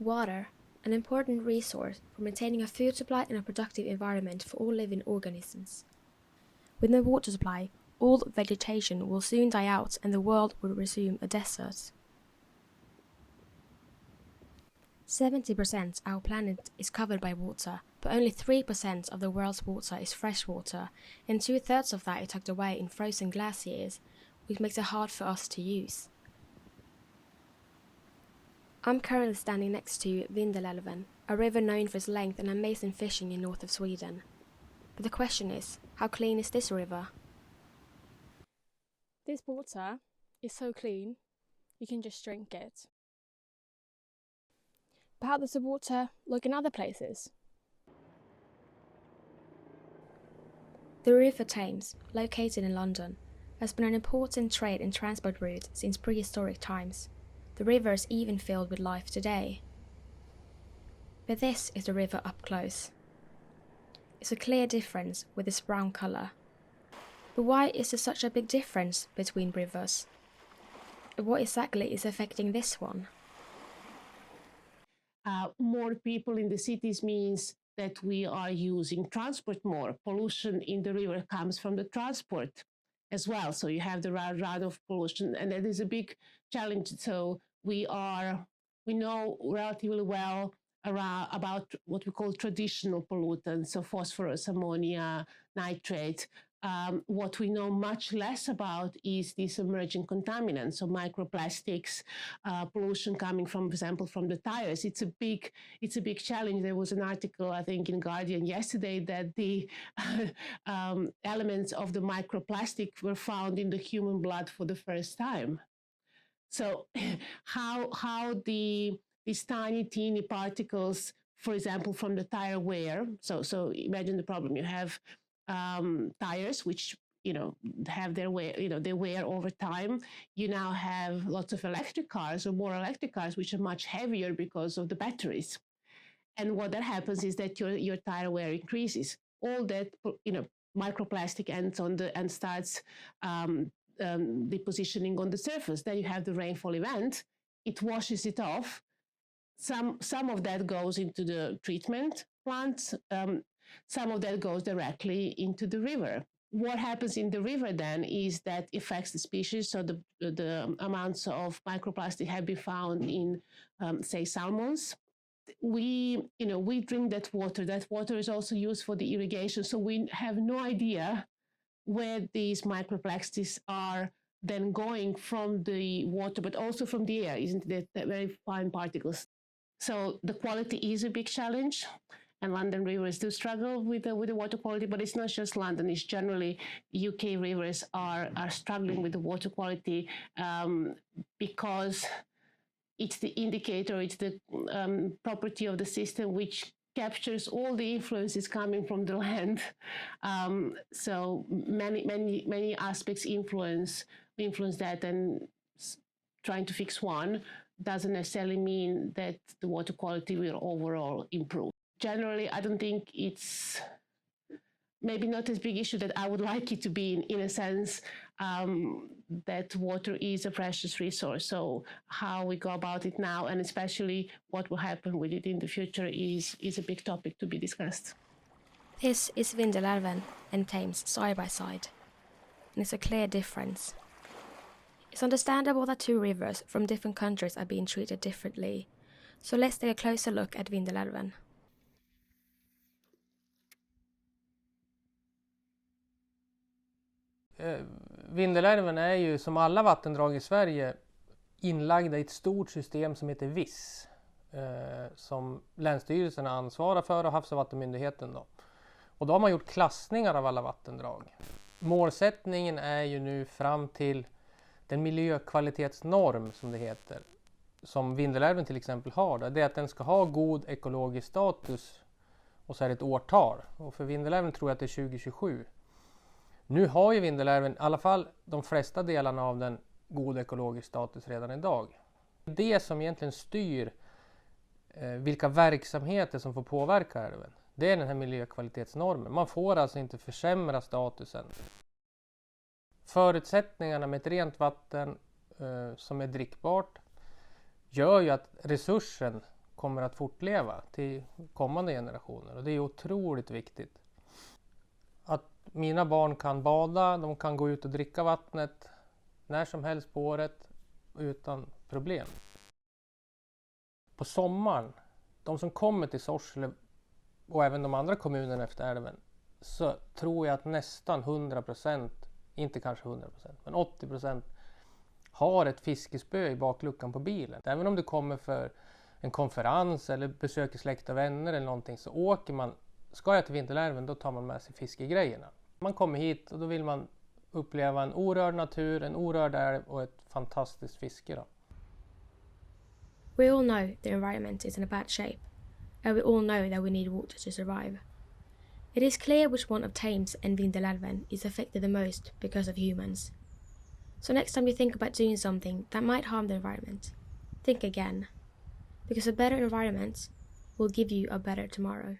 Water, an important resource for maintaining a food supply and a productive environment for all living organisms. With no water supply, all vegetation will soon die out and the world will resume a desert. 70% of our planet is covered by water, but only 3% of the world's water is fresh water, and 2/3 of that is tucked away in frozen glaciers, which makes it hard for us to use. I'm currently standing next to Vindelälven, a river known for its length and amazing fishing in north of Sweden. But the question is, how clean is this river? This water is so clean, you can just drink it. But how does the water look in other places? The River Thames, located in London, has been an important trade and transport route since prehistoric times. The river is even filled with life today. But this is the river up close. It's a clear difference with its brown colour. But why is there such a big difference between rivers? What exactly is affecting this one? More people in the cities means that we are using transport more. Pollution in the river comes from the transport as well. So you have the runoff pollution, and that is a big challenge. So we know relatively well about what we call traditional pollutants, so phosphorus, ammonia, nitrate. What we know much less about is these emerging contaminants, so microplastics, pollution coming from, for example, from the tires. It's a big challenge. There was an article, I think, in Guardian yesterday that the elements of the microplastic were found in the human blood for the first time. So how these tiny, teeny particles, for example, from the tire wear. So imagine the problem. You have tires which have their wear, they wear over time. You now have lots of electric cars or more electric cars which are much heavier because of the batteries. And what that happens is that your tire wear increases. All that microplastic ends on and starts depositioning on the surface. Then you have the rainfall event. It washes it off. Some of that goes into the treatment plants. Some of that goes directly into the river. What happens in the river then is that affects the species. So the amounts of microplastic have been found in, say, salmons. We drink that water. That water is also used for the irrigation. So we have no idea where these microplastics are then going from the water, but also from the air, isn't it? That very fine particles. So the quality is a big challenge, and London rivers do struggle with the water quality, but it's not just London, it's generally UK rivers are struggling with the water quality because it's the indicator, it's the property of the system which captures all the influences coming from the land. So many aspects influence that, and trying to fix one doesn't necessarily mean that the water quality will overall improve. Generally, I don't think it's maybe not as big issue that I would like it to be in a sense that water is a precious resource. So how we go about it now, and especially what will happen with it in the future is a big topic to be discussed. This is Vindelälven and Thames side by side, and it's a clear difference. It's understandable that two rivers from different countries are being treated differently, so let's take a closer look at Vindelälven. Vindelälven är ju som alla vattendrag i Sverige inlagda i ett stort system som heter VIS, som Länsstyrelsen ansvarar för och Havs- och vattenmyndigheten då. Och då har man gjort klassningar av alla vattendrag. Målsättningen är ju nu fram till den miljökvalitetsnorm som det heter, som Vindelälven till exempel har, det är att den ska ha god ekologisk status, och så är det ett årtal. Och för Vindelälven tror jag att det är 2027. Nu har ju Vindelälven, i alla fall de flesta delarna av den, god ekologisk status redan idag. Det som egentligen styr vilka verksamheter som får påverka älven, det är den här miljökvalitetsnormen. Man får alltså inte försämra statusen. Förutsättningarna med ett rent vatten som är drickbart gör ju att resursen kommer att fortleva till kommande generationer. Och det är otroligt viktigt. Att mina barn kan bada, de kan gå ut och dricka vattnet när som helst på året utan problem. På sommaren, de som kommer till Sorsele och även de andra kommunerna efter älven, så tror jag att nästan 100%, inte kanske 100%, men 80% har ett fiskespö i bakluckan på bilen. Även om du kommer för en konferens eller besöker släkt och vänner eller någonting, så åker man, ska jag till Vindelälven, då tar man med sig fiskegrejerna. Man kommer hit och då vill man uppleva en orörd natur, en orörd älv och ett fantastiskt fiske då. We all know the environment is in a bad shape, and we all know that we need water to survive. It is clear which one of Thames and Vindelälven is affected the most because of humans. So next time you think about doing something that might harm the environment, think again, because a better environment will give you a better tomorrow.